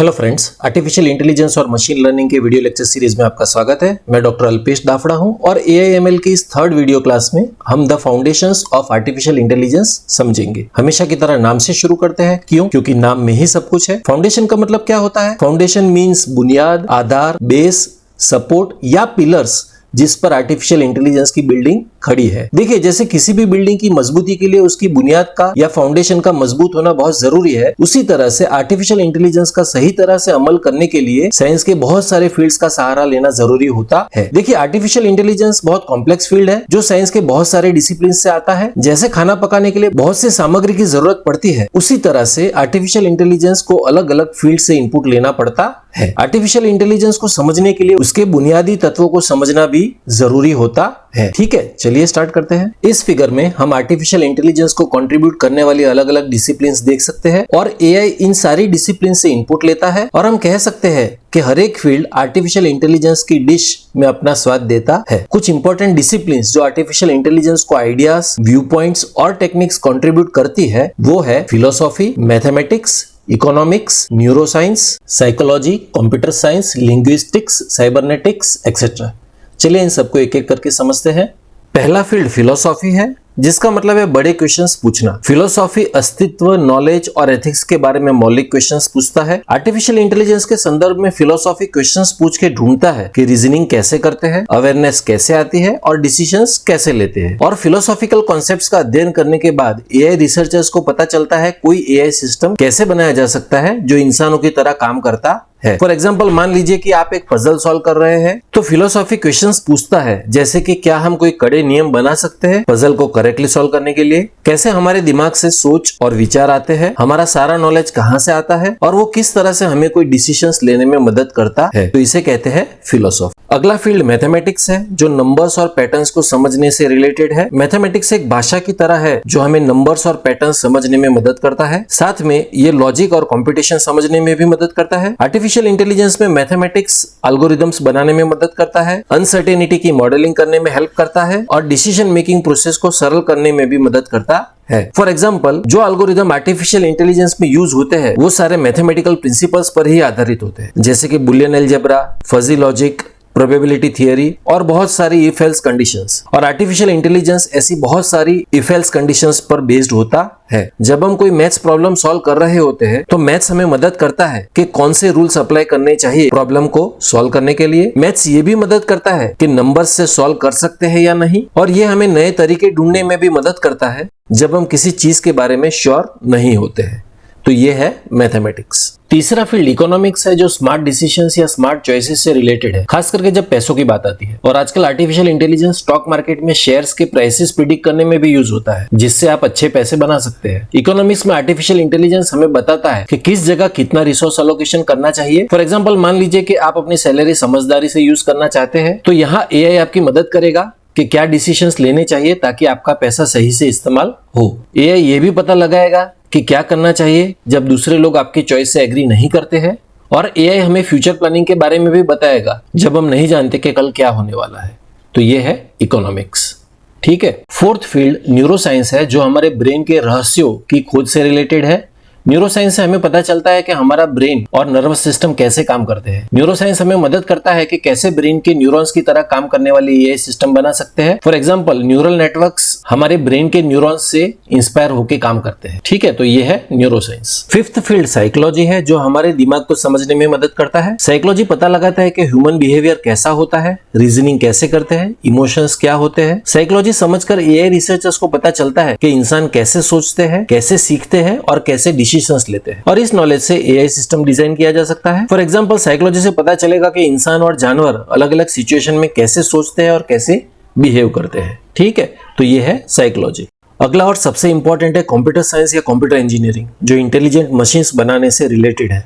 Hello friends, artificial intelligence और machine learning के video lecture series में आपका स्वागत है। मैं डॉक्टर अल्पेश दाफड़ा हूं और AIML की इस थर्ड वीडियो क्लास में हम the foundations of artificial intelligence समझेंगे। हमेशा की तरह नाम से शुरू करते हैं। क्यों? क्योंकि नाम में ही सब कुछ है। फाउंडेशन का मतलब क्या होता है? फाउंडेशन मीन्स बुनियाद, आधार, बेस, सपोर्ट या पिलर्स जिस पर आर्टिफिशियल इंटेलिजेंस की बिल्डिंग खड़ी है। देखिए, जैसे किसी भी बिल्डिंग की मजबूती के लिए उसकी बुनियाद का या फाउंडेशन का मजबूत होना बहुत जरूरी है, उसी तरह से आर्टिफिशियल इंटेलिजेंस का सही तरह से अमल करने के लिए साइंस के बहुत सारे फील्ड्स का सहारा लेना जरूरी होता है। देखिए, आर्टिफिशियल इंटेलिजेंस बहुत कॉम्प्लेक्स फील्ड है जो साइंस के बहुत सारे डिसिप्लिन से आता है। जैसे खाना पकाने के लिए बहुत से सामग्री की जरूरत पड़ती है, उसी तरह से आर्टिफिशियल इंटेलिजेंस को अलग अलग फील्ड से इनपुट लेना पड़ता है। आर्टिफिशियल इंटेलिजेंस को समझने के लिए उसके बुनियादी तत्वों को समझना भी जरूरी होता है। ठीक है, चलिए स्टार्ट करते हैं। इस फिगर में हम आर्टिफिशियल इंटेलिजेंस को कंट्रीब्यूट करने वाली अलग अलग डिसिप्लिन्स देख सकते हैं और AI इन सारी डिसिप्लिन से इनपुट लेता है और हम कह सकते हैं कि हर एक फील्ड आर्टिफिशियल इंटेलिजेंस की डिश में अपना स्वाद देता है। कुछ इंपॉर्टेंट डिसिप्लिन्स जो आर्टिफिशियल इंटेलिजेंस को आइडियाज, व्यू पॉइंट्स और टेक्निक्स कंट्रीब्यूट करती है वो है philosophy, mathematics, economics, neuroscience, psychology, computer science, linguistics, cybernetics etcetera. चलिए इन सबको एक एक करके समझते हैं। पहला फील्ड फिलोसॉफी है, जिसका मतलब है बड़े क्वेश्चंस पूछना। फिलोसॉफी अस्तित्व, नॉलेज और एथिक्स के बारे में मौलिक क्वेश्चंस पूछता है। आर्टिफिशियल इंटेलिजेंस के संदर्भ में फिलोसॉफी क्वेश्चंस पूछ के ढूंढता है कि रीजनिंग कैसे करते हैं, अवेयरनेस कैसे आती है और डिसीजंस कैसे लेते हैं। और फिलोसॉफिकल कॉन्सेप्ट्स का अध्ययन करने के बाद AI रिसर्चर्स को पता चलता है कोई AI सिस्टम कैसे बनाया जा सकता है जो इंसानों की तरह काम करता है। फॉर एग्जाम्पल, मान लीजिए कि आप एक पजल सॉल्व कर रहे हैं, तो फिलोसॉफी क्वेश्चंस पूछता है जैसे कि क्या हम कोई कड़े नियम बना सकते हैं पजल को करेक्टली सॉल्व करने के लिए, कैसे हमारे दिमाग से सोच और विचार आते हैं, हमारा सारा नॉलेज कहाँ से आता है और वो किस तरह से हमें कोई डिसीजंस लेने में मदद करता है। तो इसे कहते हैं फिलोसॉफी। अगला फील्ड मैथमेटिक्स है जो नंबर्स और पैटर्न्स को समझने से रिलेटेड है। मैथमेटिक्स एक भाषा की तरह है जो हमें नंबर्स और पैटर्न समझने में मदद करता है। साथ में ये लॉजिक और कंप्यूटेशन समझने में भी मदद करता है। आर्टिफिशियल इंटेलिजेंस में मैथमेटिक्स एल्गोरिथम्स बनाने में मदद करता है, अनसर्टेनिटी की मॉडलिंग करने में हेल्प करता है और डिसीजन मेकिंग प्रोसेस को सरल करने में भी मदद करता है। फॉर एग्जाम्पल, जो एल्गोरिथम आर्टिफिशियल इंटेलिजेंस में यूज होते हैं वो सारे मैथमेटिकल प्रिंसिपल्स पर ही आधारित होते हैं, जैसे कि Boolean algebra, fuzzy logic, probability theory और बहुत सारी इफ एल्स कंडीशंस। और आर्टिफिशियल इंटेलिजेंस ऐसी बहुत सारी इफ एल्स कंडीशंस पर बेस्ड होता है। जब हम कोई मैथ्स प्रॉब्लम सॉल्व कर रहे होते हैं तो मैथ्स हमें मदद करता है कि कौन से रूल्स अप्लाई करने चाहिए प्रॉब्लम को सॉल्व करने के लिए। मैथ्स ये भी मदद करता है कि नंबर्स से सॉल्व कर सकते हैं या नहीं, और ये हमें नए तरीके ढूंढने में भी मदद करता है जब हम किसी चीज के बारे में श्योर नहीं होते हैं। तो ये है मैथमेटिक्स। तीसरा फील्ड इकोनॉमिक्स है जो स्मार्ट डिसीजंस या स्मार्ट चॉइसेस से रिलेटेड है, खास करके जब पैसों की बात आती है। और आजकल आर्टिफिशियल इंटेलिजेंस स्टॉक मार्केट में शेयर्स के प्राइसेस प्रिडिक्ट करने में भी यूज होता है, जिससे आप अच्छे पैसे बना सकते हैं। इकोनॉमिक्स में आर्टिफिशियल इंटेलिजेंस हमें बताता है कि किस जगह कितना रिसोर्स एलोकेशन करना चाहिए। फॉर एग्जाम्पल, मान लीजिए कि आप अपनी सैलरी समझदारी से यूज करना चाहते हैं, तो यहाँ AI आपकी मदद करेगा कि क्या डिसीजंस लेने चाहिए ताकि आपका पैसा सही से इस्तेमाल हो। AI ये भी पता लगाएगा कि क्या करना चाहिए जब दूसरे लोग आपकी चॉइस से एग्री नहीं करते हैं, और AI हमें फ्यूचर प्लानिंग के बारे में भी बताएगा जब हम नहीं जानते कि कल क्या होने वाला है। तो ये है इकोनॉमिक्स। ठीक है। फोर्थ फील्ड न्यूरोसाइंस है जो हमारे ब्रेन के रहस्यों की खोज से रिलेटेड है। न्यूरोसाइंस से हमें पता चलता है कि हमारा ब्रेन और नर्वस सिस्टम कैसे काम करते हैं। न्यूरोसाइंस हमें मदद करता है कि कैसे ब्रेन के न्यूरॉन्स की तरह काम करने वाली AI सिस्टम बना सकते हैं। फॉर एग्जांपल, न्यूरल नेटवर्क्स हमारे ब्रेन के न्यूरॉन्स से इंस्पायर होकर काम करते हैं। ठीक है, तो ये है न्यूरोसाइंस। फिफ्थ फील्ड साइकोलॉजी है जो हमारे दिमाग को समझने में मदद करता है। साइकोलॉजी पता लगाता है कि ह्यूमन बिहेवियर कैसा होता है, रीजनिंग कैसे करते हैं, इमोशंस क्या होते हैं। साइकोलॉजी समझकर AI रिसर्चर्स को पता चलता है कि इंसान कैसे सोचते हैं, कैसे सीखते हैं और कैसे डिसीजंस लेते हैं, और इस नॉलेज से AI सिस्टम डिजाइन किया जा सकता है। फॉर एग्जांपल, साइकोलॉजी से पता चलेगा कि इंसान और जानवर अलग अलग सिचुएशन में कैसे सोचते हैं और कैसे बिहेव करते हैं। ठीक है, तो ये है साइकोलॉजी। अगला और सबसे इंपॉर्टेंट है कंप्यूटर साइंस या कंप्यूटर इंजीनियरिंग, जो इंटेलिजेंट मशीन्स बनाने से रिलेटेड है।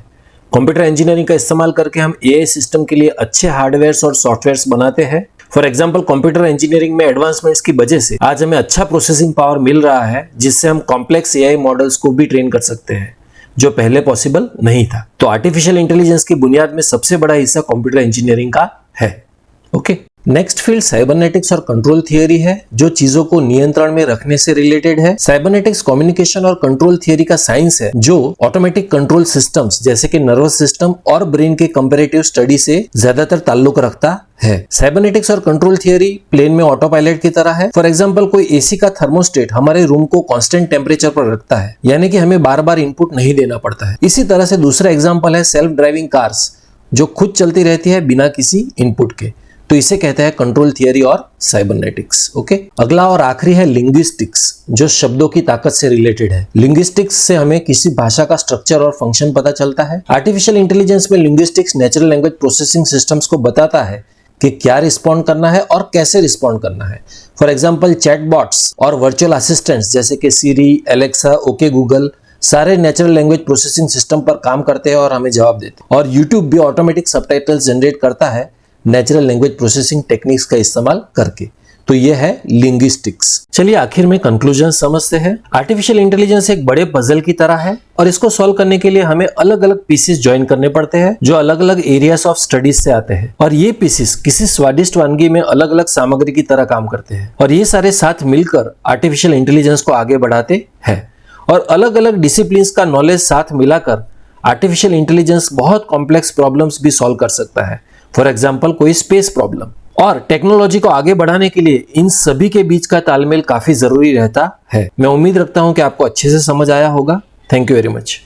कंप्यूटर इंजीनियरिंग का इस्तेमाल करके हम AI सिस्टम के लिए अच्छे हार्डवेयर और सॉफ्टवेयर बनाते हैं। फॉर एग्जाम्पल, कंप्यूटर इंजीनियरिंग में एडवांसमेंट्स की वजह से आज हमें अच्छा प्रोसेसिंग पावर मिल रहा है, जिससे हम कॉम्प्लेक्स AI मॉडल्स को भी ट्रेन कर सकते हैं जो पहले पॉसिबल नहीं था। तो आर्टिफिशियल इंटेलिजेंस की बुनियाद में सबसे बड़ा हिस्सा कंप्यूटर इंजीनियरिंग का है। ओके, नेक्स्ट फील्ड साइबरनेटिक्स और कंट्रोल थियरी है, जो चीजों को नियंत्रण में रखने से रिलेटेड है। साइबरनेटिक्स कम्युनिकेशन और कंट्रोल थियरी का साइंस है, जो ऑटोमेटिक कंट्रोल सिस्टम्स जैसे कि नर्वस सिस्टम और ब्रेन के कंपैरेटिव स्टडी से ज्यादातर ताल्लुक रखता है। साइबरनेटिक्स और कंट्रोल थियरी प्लेन में ऑटो पायलट की तरह है। फॉर एग्जांपल, कोई एसी का थर्मोस्टेट हमारे रूम को कांस्टेंट टेम्परेचर पर रखता है, यानी कि हमें बार बार इनपुट नहीं देना पड़ता है। इसी तरह से दूसरा एग्जांपल है सेल्फ ड्राइविंग कार्स, जो खुद चलती रहती है बिना किसी इनपुट के। तो इसे कहते हैं कंट्रोल थियरी और साइबरनेटिक्स। ओके, अगला और आखिरी है लिंग्विस्टिक्स, जो शब्दों की ताकत से रिलेटेड है। लिंग्विस्टिक्स से हमें किसी भाषा का स्ट्रक्चर और फंक्शन पता चलता है। आर्टिफिशियल इंटेलिजेंस में linguistics natural language processing systems को बताता है कि क्या रिस्पॉन्ड करना है और कैसे रिस्पॉन्ड करना है। फॉर एग्जाम्पल, चैटबॉट्स और वर्चुअल असिस्टेंट्स जैसे कि सीरी, एलेक्सा, ओके गूगल सारे नेचुरल लैंग्वेज प्रोसेसिंग सिस्टम पर काम करते हैं और हमें जवाब देते हैं। और यूट्यूब भी ऑटोमेटिक सबटाइटल्स जनरेट करता है नेचुरल लैंग्वेज प्रोसेसिंग टेक्निक्स का इस्तेमाल करके। तो ये है लिंग्विस्टिक्स। चलिए आखिर में कंक्लूजन समझते हैं। आर्टिफिशियल इंटेलिजेंस एक बड़े पजल की तरह है और इसको सॉल्व करने के लिए हमें अलग अलग पीसेस ज्वाइन करने पड़ते हैं, जो अलग अलग एरियाज ऑफ स्टडीज से आते हैं। और ये पीसेस किसी स्वादिष्ट वानगी में अलग अलग सामग्री की तरह काम करते हैं, और ये सारे साथ मिलकर आर्टिफिशियल इंटेलिजेंस को आगे बढ़ाते हैं। और अलग अलग डिसिप्लिन्स का नॉलेज साथ मिलाकर आर्टिफिशियल इंटेलिजेंस बहुत कॉम्प्लेक्स प्रॉब्लम्स भी सॉल्व कर सकता है। फॉर एग्जाम्पल, कोई स्पेस प्रॉब्लम। और टेक्नोलॉजी को आगे बढ़ाने के लिए इन सभी के बीच का तालमेल काफी जरूरी रहता है। मैं उम्मीद रखता हूं कि आपको अच्छे से समझ आया होगा। Thank you very much.